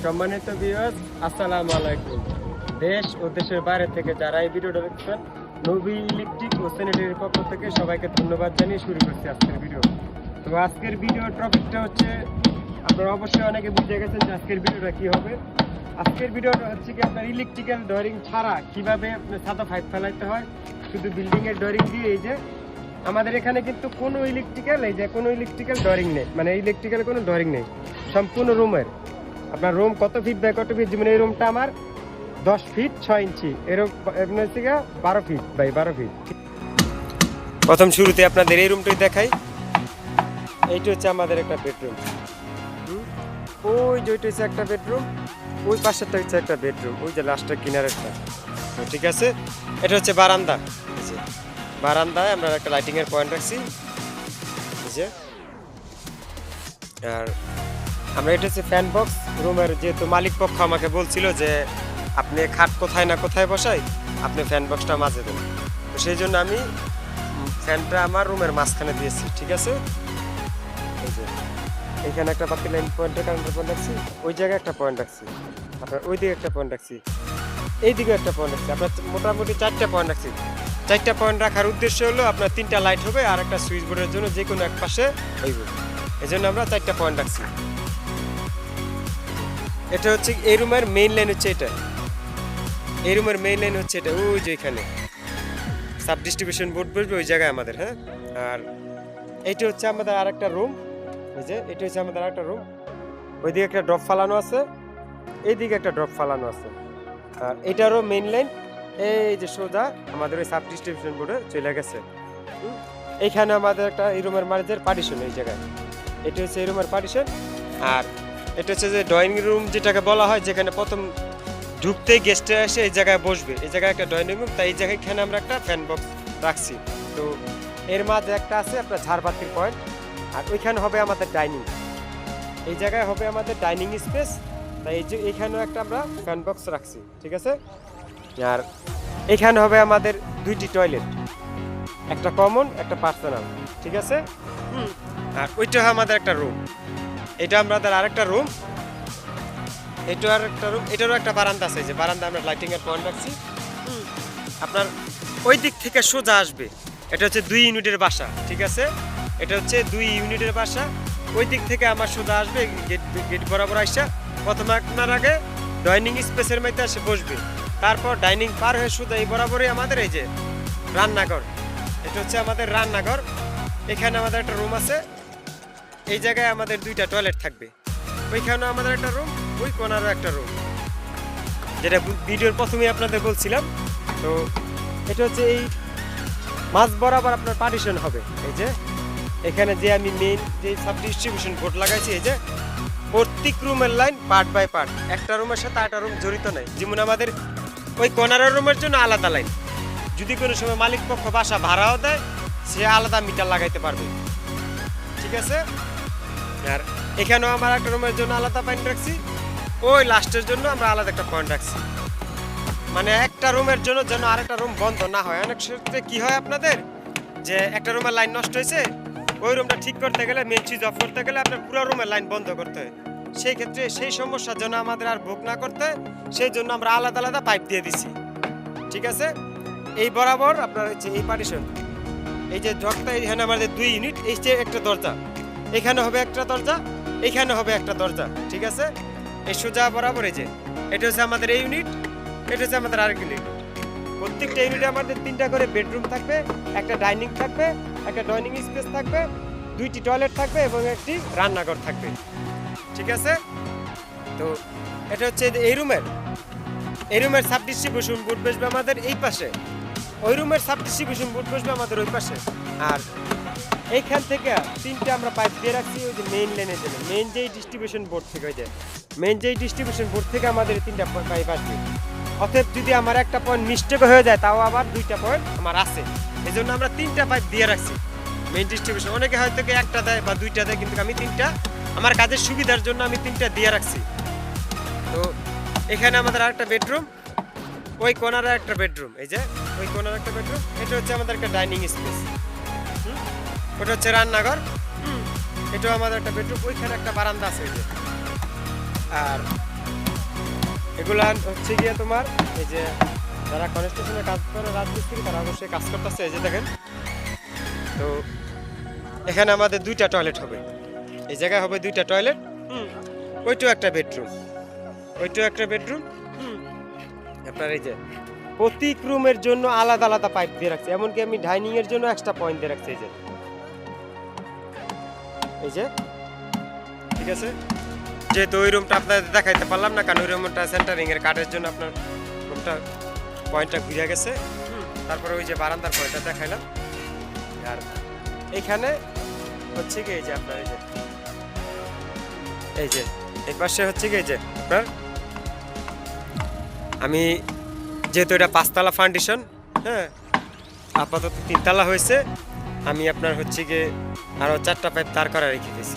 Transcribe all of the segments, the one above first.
সম্মানিত ভিউয়ার্স, আসসালামু আলাইকুম। দেশ ও দেশের বাইরে থেকে যারা এই ভিডিওটা দেখছেন, নবী ইলেকট্রিক ও স্যানিটারির পক্ষ থেকে সবাইকে ধন্যবাদ জানিয়ে শুরু করছি আজকের ভিডিও। তো আজকের ভিডিওর টপিকটা হচ্ছে, আপনারা অবশ্যই অনেকে বুঝে গেছেন যে আজকের ভিডিওটা কি হবে। আজকের ভিডিওটা হচ্ছে কি, আপনার ইলেকট্রিক্যাল ডয়ারিং ছাড়া কিভাবে আপনার সাদা পাইপ ফেলাইতে হয় শুধু বিল্ডিং এর ডয়ারিং দিয়ে। এই যে আমাদের এখানে কিন্তু কোনো ইলেকট্রিক্যাল ডয়ারিং নেই, মানে ইলেকট্রিক্যাল কোনো ডয়ারিং নেই, সম্পূর্ণ রুমের। আপনার রুম কত ফিট বাই কত ফিট, যেমন এই রুমটা আমার 10 ফিট 6 ইঞ্চি, এরকম হচ্ছে 12 ফিট বাই 12 ফিট। প্রথম শুরুতে আপনাদের এই রুমটাই দেখাই। এইটা হচ্ছে আমাদের একটা বেডরুম। ওই যে ওইটা হচ্ছে একটা বেডরুম, ওই পাশেরটা হচ্ছে একটা বেডরুম, ওই যে লাস্টের কিনারেরটা। ঠিক আছে, এটা হচ্ছে বারান্দা। বারান্দায় আমরা একটা লাইটিং এর পয়েন্ট রাখছি। আর আমরা এটা হচ্ছে ফ্যান বক্স রুমের, যেহেতু মালিক পক্ষ আমাকে বলছিল যে আপনি খাট কোথায় না কোথায় বসাই, আপনি ফ্যান বক্সটা মাঝে দেন, তো সেই জন্য আমি ফ্যানটা আমার রুমের মাঝখানে দিয়েছি। ঠিক আছে, এই যে এইখানে একটা বাকি লাইন পয়েন্টের কারেন্টের পয়েন্ট রাখছি, ওই জায়গায় একটা পয়েন্ট রাখছি, আপনার ওই দিকে একটা পয়েন্ট রাখছি, এই দিকে একটা পয়েন্ট রাখছি, আপনার মোটামুটি 4টা পয়েন্ট রাখছি। 4টা পয়েন্ট রাখার উদ্দেশ্য হলো আপনার 3টা লাইট হবে আর একটা সুইচ বোর্ডের জন্য যে কোনো এক পাশে হইব, এই জন্য আমরা 4টা পয়েন্ট রাখছি। এটা হচ্ছে এই রুমের মেইন লাইন, হচ্ছে এটা। এই রুমের মেইন লাইন হচ্ছে এটা, ওই যে এখানে সাব ডিস্ট্রিবিউশন বোর্ড বসবে ওই জায়গায় আমাদের। হ্যাঁ, আর এইটা হচ্ছে আমাদের আরেকটা রুম। এই যে এটা হচ্ছে আমাদের আরেকটা রুম, ওইদিকে একটা ড্রপ ফালানো আছে, এইদিকে একটা ড্রপ ফালানো আছে। আর এটারও মেইন লাইন এই যে সোজা আমাদের ওই সাব ডিস্ট্রিবিউশন বোর্ডে চলে গেছে। এইখানে আমাদের একটা এই রুমের মাঝের পার্টিশন, এই জায়গায় এটা হচ্ছে এই রুমের পার্টিশন। আর এটা হচ্ছে যে ড্রয়িং রুম যেটাকে বলা হয়, যেখানে প্রথম ঢুকতেই গেস্টে এসে এই জায়গায় বসবে, এই জায়গায় একটা ড্রয়িং রুম, তাই এই জায়গায় এখানে আমরা একটা ফ্যান বক্স রাখছি। তো এর মাঝে একটা আছে আপনার ঝাড়বাতির পয়েন্ট, আর ওইখানে হবে আমাদের ডাইনিং, এই জায়গায় হবে আমাদের ডাইনিং স্পেস, তাই এই যে এইখানেও একটা আমরা ফ্যান বক্স রাখছি। ঠিক আছে, আর এখানে হবে আমাদের 2টি টয়লেট, একটা কমন একটা পার্সোনাল। ঠিক আছে, আর ওইটা আমাদের একটা রুম, এটা আমাদের আরেকটা রুম, এটা আর একটা রুম, এটারও একটা বারান্দা আছে, যে বারান্দা আমরা লাইটিং এর পয়েন্ট রাখছি। আপনার ওই দিক থেকে সোজা আসবে, এটা হচ্ছে 2 ইউনিটের বাসা। ঠিক আছে, এটা হচ্ছে 2 ইউনিটের বাসা, ওই দিক থেকে আমার সোজা আসবে, গেট বরাবর আসা প্রথমে আপনার আগে ডাইনিং স্পেসের মধ্যে এসে বসবে, তারপর ডাইনিং পার হয়ে সোজা এই বরাবরই আমাদের এই যে রান্নাঘর, এটা হচ্ছে আমাদের রান্নাঘর। এখানে আমাদের একটা রুম আছে, এই জায়গায় আমাদের 2টা টয়লেট থাকবে, ওইখানেও আমাদের একটা রুম, ওই কোনারও একটা রুম, যেটা ভিডিওর প্রথমেই আপনাদের বলছিলাম। তো এটা হচ্ছে এই মাঝ বরাবর আপনার পার্টিশন হবে। এই যে এখানে যে আমি মেইন যে সাব ডিস্ট্রিবিউশন বোর্ড লাগাইছি, এই যে প্রত্যেক রুমের লাইন পার্ট বাই পার্ট, একটা রুমের সাথে আরেকটা রুম জড়িত নাই। যেমন আমাদের ওই কর্নারের রুমের জন্য আলাদা লাইন, যদি কোনো সময় মালিক পক্ষ বাসা ভাড়াও দেয়, সে আলাদা মিটার লাগাইতে পারবে। ঠিক আছে, আর এখানেও আমার একটা রুমের জন্য আলাদা পয়েন্ট রাখছি, ওই লাস্টের জন্য আমরা আলাদা একটা পয়েন্ট রাখছি, মানে একটা রুমের জন্য যেন আরেকটা রুম বন্ধ না হয়। অনেক ক্ষেত্রে কি হয় আপনাদের, যে একটা রুমের লাইন নষ্ট হয়েছে, ওই রুমটা ঠিক করতে গেলে, মেন সুইচ অফ করতে গেলে আপনার পুরো রুমের লাইন বন্ধ করতে হয়। সেই ক্ষেত্রে সেই সমস্যার জন্য আমাদের আর ভোগ না করতে, সেই জন্য আমরা আলাদা আলাদা পাইপ দিয়ে দিছি। ঠিক আছে, এই বরাবর আপনার হচ্ছে এই পার্টিশন, এই যে ডকটা, এখানে আমাদের 2 ইউনিট, এই যে একটা দরজা, এখানে হবে একটা দরজা, এখানে হবে একটা দরজা। ঠিক আছে, এই সোজা বরাবর এই যে এটা হচ্ছে আমাদের এই ইউনিট, এটা হচ্ছে আমাদের আরেক ইউনিট। প্রত্যেকটা ইউনিটে আমাদের 3টা করে বেডরুম থাকবে, একটা ডাইনিং থাকবে, একটা ডাইনিং স্পেস থাকবে, 2টি টয়লেট থাকবে এবং একটি রান্নাঘর থাকবে। ঠিক আছে, তো এটা হচ্ছে এই রুমের সাব ডিস্ট্রিবিউশন বোর্ড বসবে আমাদের এই পাশে, ওই রুমের সাব ডিস্ট্রিবিউশন বোর্ড বসবে আমাদের ওই পাশে। আর এইখান থেকে 3টা আমরা পাইপ দিয়ে রাখছি ওই যে মেইন লাইনের জন্য, মেইন যেই ডিস্ট্রিবিউশন বোর্ড থেকে, ওই যে মেইন যেই ডিস্ট্রিবিউশন বোর্ড থেকে আমাদের 3টা পাইপ আসবে। অতএব যদি আমার একটা পয়েন্ট মিস্টেক হয়ে যায়, তাও আবার 2টা পয়েন্ট আমার আছে, এই জন্য আমরা 3টা পাইপ দিয়ে রাখছি মেইন ডিস্ট্রিবিউশন। অনেকে হয়তো একটা দেয় বা 2টা দেয়, কিন্তু আমি 3টা, আমার কাজের সুবিধার জন্য আমি 3টা দিয়ে রাখছি। তো এখানে আমাদের আরেকটা বেডরুম, ওই কোনারে একটা বেডরুম, এই যে ওই কোনারে একটা বেডরুম, এটা হচ্ছে আমাদের একটা ডাইনিং স্পেস, ওটা হচ্ছে রান্নাঘর, এটাও আমাদের একটা বেডরুম। ওইখানে একটা বারান্দা আছে, এই যে আর এগুলা হচ্ছে গিয়ে তোমার এই যে যারা কনস্ট্রাকশনে কাজ করে রাজমিস্ত্রি তারা অবশ্যই কাজ করতেছে, এই যে দেখেন। তো এখানে আমাদের 2টা টয়লেট হবে, এই জায়গায় হবে 2টা টয়লেট, ওইটাও একটা বেডরুম, ওইটাও একটা বেডরুম। আপনার এই যে প্রত্যেক রুমের জন্য আলাদা আলাদা পাইপ দিয়ে রাখছি, এমনকি আমি ডাইনিং এর জন্য এক্সট্রা পয়েন্ট দিয়ে রাখছি, এই যে ঠিক আছে। যেহেতু ওই রুমটা আপনাদের দেখাইতে পারলাম না, কারণ ওই রুমটা সেন্টারিং এর কাঠের জন্য আপনার রুমটা পয়েন্টটা ঘুরে গেছে। তারপরে ওই যে বারান্দার পয়েন্টটা দেখাইলাম। আর এইখানে হচ্ছে কি এই যে আপনার এই যে এই পাশে হচ্ছে কি এই যে আপনার, আমি যেহেতু এটা 5তলা ফাউন্ডেশন, হ্যাঁ আপাতত 3তলা হয়েছে, আমি আপনার হচ্ছে গিয়ে আরও 4টা পাইপ তার করা রেখে দিয়েছি।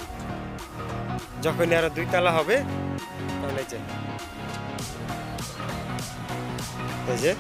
যখনই আরো 2তলা হবে তাহলে এই যে এই যে